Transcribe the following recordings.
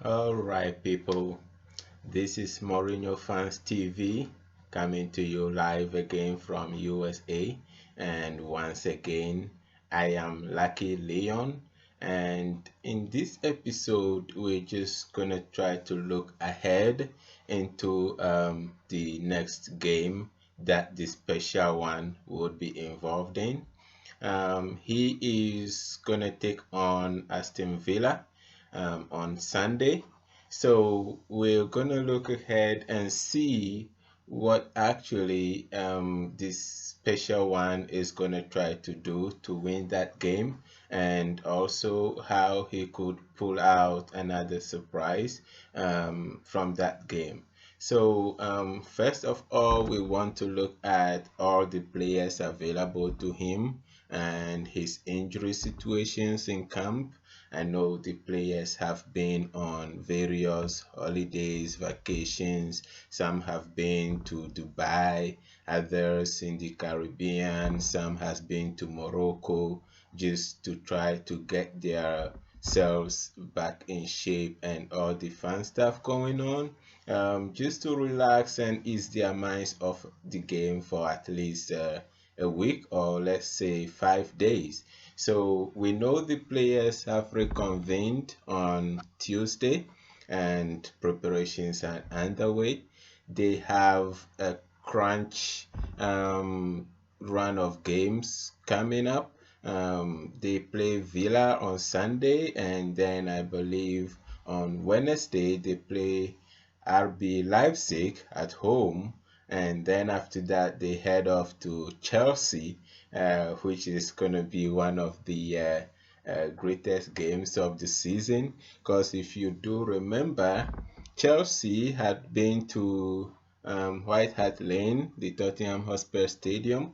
All right, people. This is Mourinho Fans TV coming to you live again from USA. And once again, I am Lucky Leon. And in this episode, we're just gonna try to look ahead into the next game that the special one would be involved in. He is gonna take on Aston Villa on Sunday. So we're gonna look ahead and see what actually this special one is gonna try to do to win that game, and also how he could pull out another surprise from that game. So first of all, we want to look at all the players available to him and his injury situations in camp. I know the players have been on various holidays, vacations. Some have been to Dubai, others in the Caribbean, some has been to Morocco just to try to get their selves back in shape and all the fun stuff going on. Just to relax and ease their minds off the game for at least a week, or let's say 5 days. So we know the players have reconvened on Tuesday and preparations are underway. They have a crunch run of games coming up. They play Villa on Sunday, and then I believe on Wednesday they play RB Leipzig at home, and then after that they head off to Chelsea, which is going to be one of the greatest games of the season. Because if you do remember, Chelsea had been to White Hart Lane, the Tottenham Hotspur Stadium,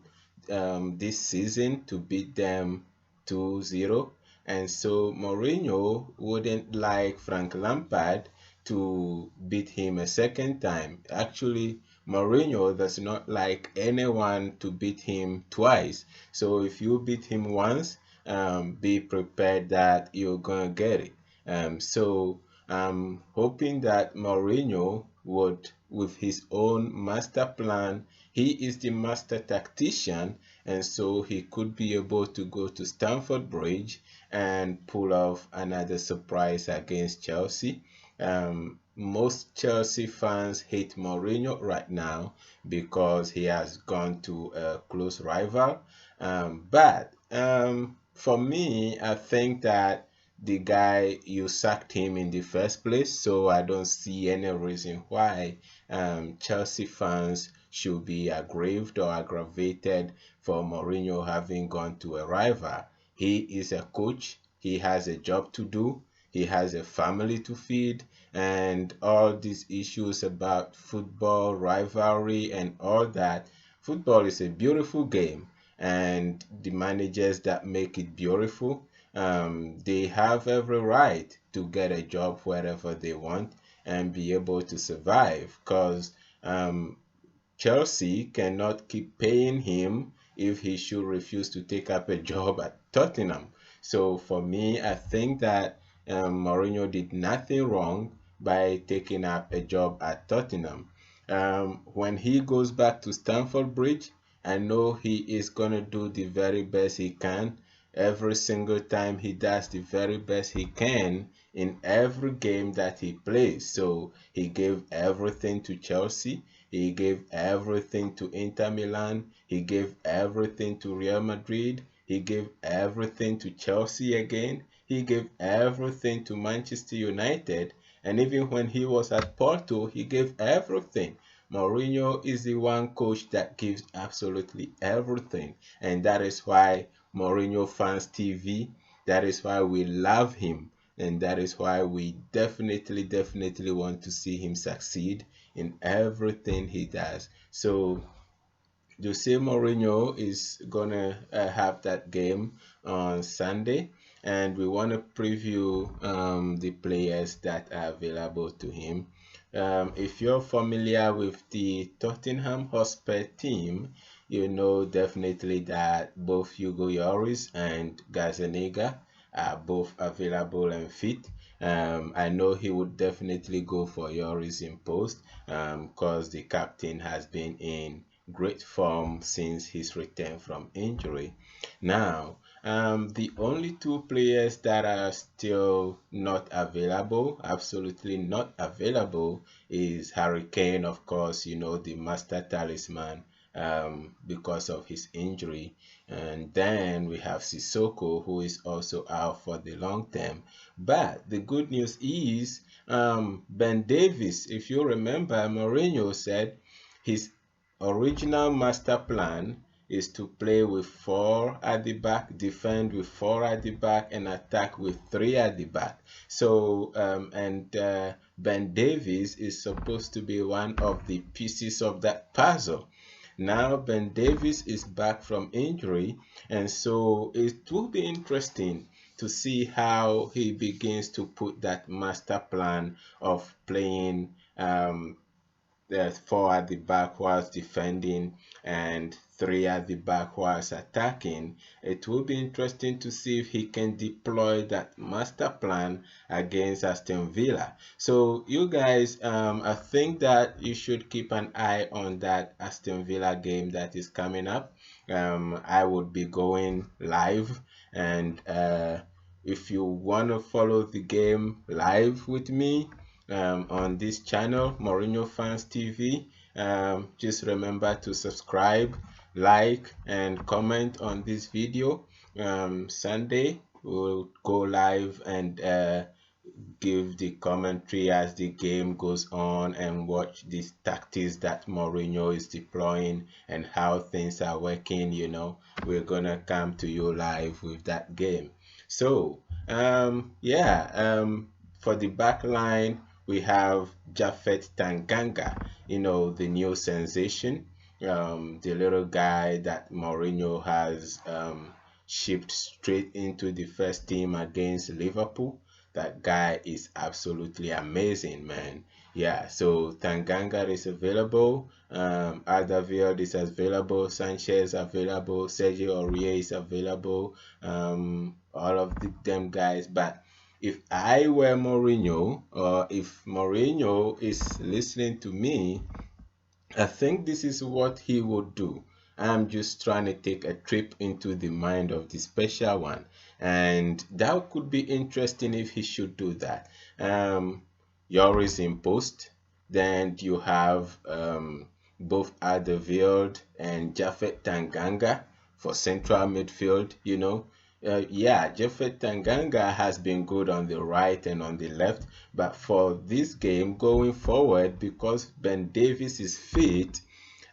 this season to beat them 2-0. And so Mourinho wouldn't like Frank Lampard to beat him a second time. Actually, Mourinho does not like anyone to beat him twice. So if you beat him once, be prepared that you're gonna get it. So I'm hoping that Mourinho would, with his own master plan, he is the master tactician, and so he could be able to go to Stamford Bridge and pull off another surprise against Chelsea. Most Chelsea fans hate Mourinho right now because he has gone to a close rival. But for me, I think that the guy, you sacked him in the first place, so I don't see any reason why Chelsea fans should be aggrieved or aggravated for Mourinho having gone to a rival. He is a coach, he has a job to do, he has a family to feed, and all these issues about football, rivalry, and all that. Football is a beautiful game, and the managers that make it beautiful, they have every right to get a job wherever they want and be able to survive, because Chelsea cannot keep paying him if he should refuse to take up a job at Tottenham. So for me, I think that Mourinho did nothing wrong by taking up a job at Tottenham. When he goes back to Stamford Bridge, I know he is going to do the very best he can. Every single time he does the very best he can in every game that he plays. So he gave everything to Chelsea. He gave everything to Inter Milan. He gave everything to Real Madrid. He gave everything to Chelsea again. He gave everything to Manchester United. And even when he was at Porto, he gave everything. Mourinho is the one coach that gives absolutely everything. And that is why Mourinho Fans TV, that is why we love him. And that is why we definitely want to see him succeed in everything he does. So Jose Mourinho is gonna have that game on Sunday, and we want to preview the players that are available to him. If you're familiar with the Tottenham Hotspur team, you know definitely that both Hugo Lloris and Gazzaniga are both available and fit. I know he would definitely go for Yoris in post because the captain has been in great form since his return from injury. Now, the only two players that are still not available, absolutely not available, is Harry Kane, of course, you know, the master talisman, because of his injury. And then we have Sissoko, who is also out for the long term. But the good news is Ben Davies, if you remember, Mourinho said his original master plan is to play with four at the back, defend with four at the back, and attack with three at the back. So, Ben Davies is supposed to be one of the pieces of that puzzle. Now Ben Davies is back from injury, and so it will be interesting to see how he begins to put that master plan of playing four at the back whilst defending and three at the back whilst attacking. It will be interesting to see if he can deploy that master plan against Aston Villa. So you guys, I think that you should keep an eye on that Aston Villa game that is coming up. I would be going live, and if you want to follow the game live with me, on this channel, Mourinho Fans TV. Just remember to subscribe, like, and comment on this video. Sunday, we'll go live and give the commentary as the game goes on and watch these tactics that Mourinho is deploying and how things are working. You know, we're gonna come to you live with that game. So, yeah, for the back line, we have Japhet Tanganga, you know, the new sensation, the little guy that Mourinho has shipped straight into the first team against Liverpool. That guy is absolutely amazing, man. Yeah, so Tanganga is available, Alderweireld is available, Sanchez available, Sergio Aurier is available, all of them guys. But if I were Mourinho, or if Mourinho is listening to me, I think this is what he would do. I'm just trying to take a trip into the mind of the special one, and that could be interesting if he should do that. Yoris in post, then you have both Alderweireld and Japhet Tanganga for central midfield. You know, yeah, Japhet Tanganga has been good on the right and on the left, but for this game going forward, because Ben Davies is fit,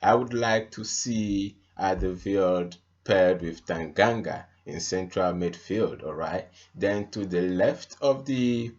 I would like to see Alderweireld paired with Tanganga in central midfield. All right, then to the left of the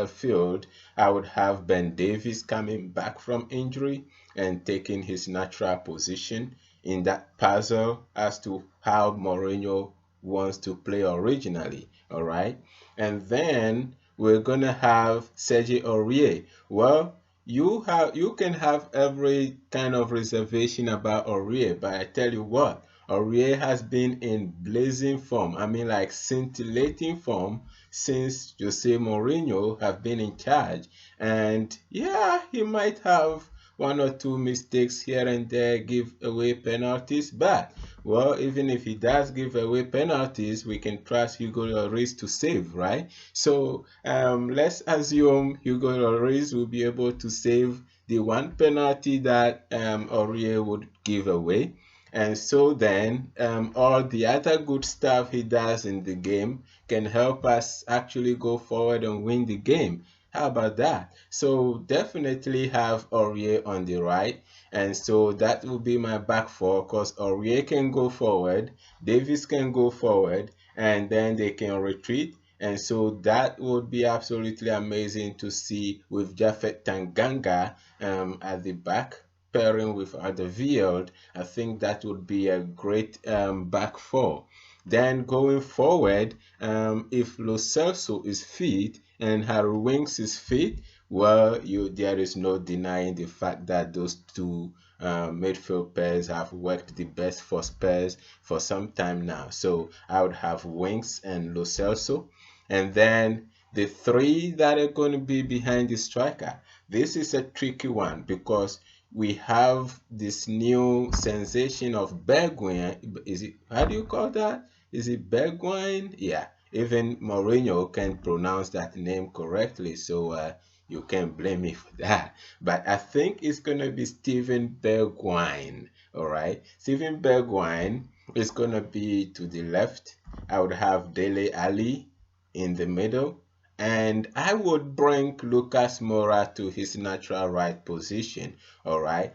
field, I would have Ben Davies coming back from injury and taking his natural position in that puzzle as to how Mourinho wants to play originally. All right, and then we're gonna have Sergio Aurier. Well, you can have every kind of reservation about Aurier, but I tell you what, Aurier has been in blazing form. I mean, like scintillating form since Jose Mourinho have been in charge. And yeah, he might have one or two mistakes here and there, give away penalties, but well, even if he does give away penalties, we can trust Hugo Lloris to save, right? So let's assume Hugo Lloris will be able to save the one penalty that Aurier would give away. And so then all the other good stuff he does in the game can help us actually go forward and win the game. How about that? So definitely have Aurier on the right. And so that will be my back four, because Aurier can go forward, Davis can go forward, and then they can retreat. And so that would be absolutely amazing to see with Japhet Tanganga at the back, pairing with Alderweireld. I think that would be a great back four. Then going forward, if Lo Celso is fit and Harry Winks is fit, well, there is no denying the fact that those two midfield pairs have worked the best for Spurs for some time now. So I would have Winks and Lo Celso. And then the three that are going to be behind the striker. This is a tricky one because we have this new sensation of Bergwijn. Is it, how do you call that? Is it Bergwijn? Yeah. Even Mourinho can pronounce that name correctly, so you can't blame me for that. But I think it's going to be Steven Bergwijn. All right. Steven Bergwijn is going to be to the left. I would have Dele Ali in the middle, and I would bring Lucas Moura to his natural right position. All right.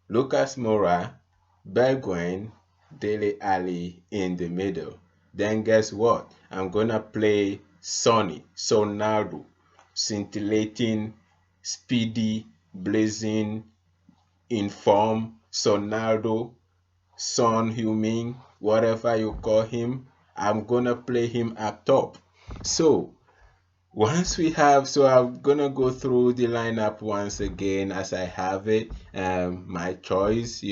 Lucas Moura, Bergwijn, Dele Ali in the middle. Then guess what? I'm gonna play Sonny, Sonaldo, scintillating, speedy, blazing, in form, Sonaldo, Son Heung-min, whatever you call him. I'm gonna play him up top. So once we have, so I'm gonna go through the lineup once again as I have it, my choice,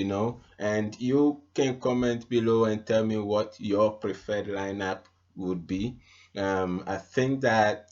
and you can comment below and tell me what your preferred lineup would be. I think that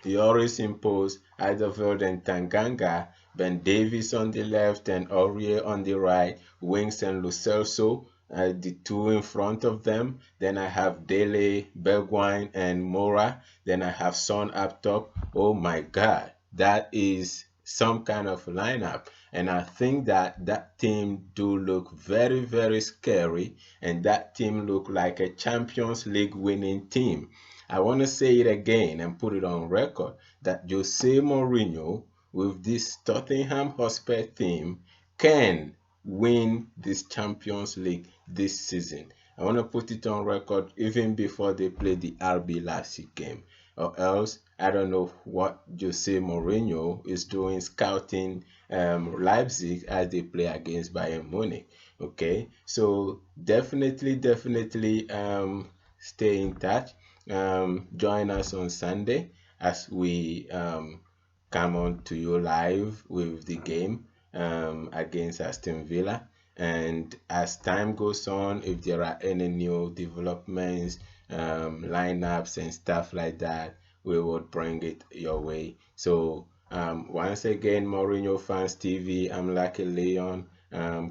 Lloris imposed Alderweireld and Tanganga, Ben Davies on the left and Aurier on the right, Wings and Lo Celso, the two in front of them. Then I have Dele, Bergwijn, and Moura. Then I have Son up top. Oh my God, that is some kind of lineup. And I think that that team do look very, very scary. And that team look like a Champions League winning team. I want to say it again and put it on record that Jose Mourinho, with this Tottenham Hotspur team, can win this Champions League this season. I want to put it on record even before they play the RB Leipzig game. Or else, I don't know what Jose Mourinho is doing scouting Leipzig as they play against Bayern Munich. Okay, so definitely stay in touch. Join us on Sunday as we come on to you live with the game against Aston Villa. And as time goes on, if there are any new developments, lineups, and stuff like that, we will bring it your way. So, once again, Mourinho Fans TV, I'm Lucky Leon,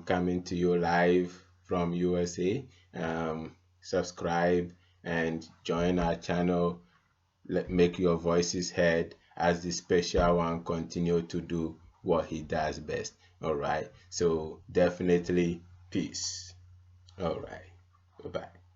coming to you live from USA. Subscribe and join our channel. Make your voices heard as the special one continue to do what he does best. All right, so definitely peace. All right, bye bye.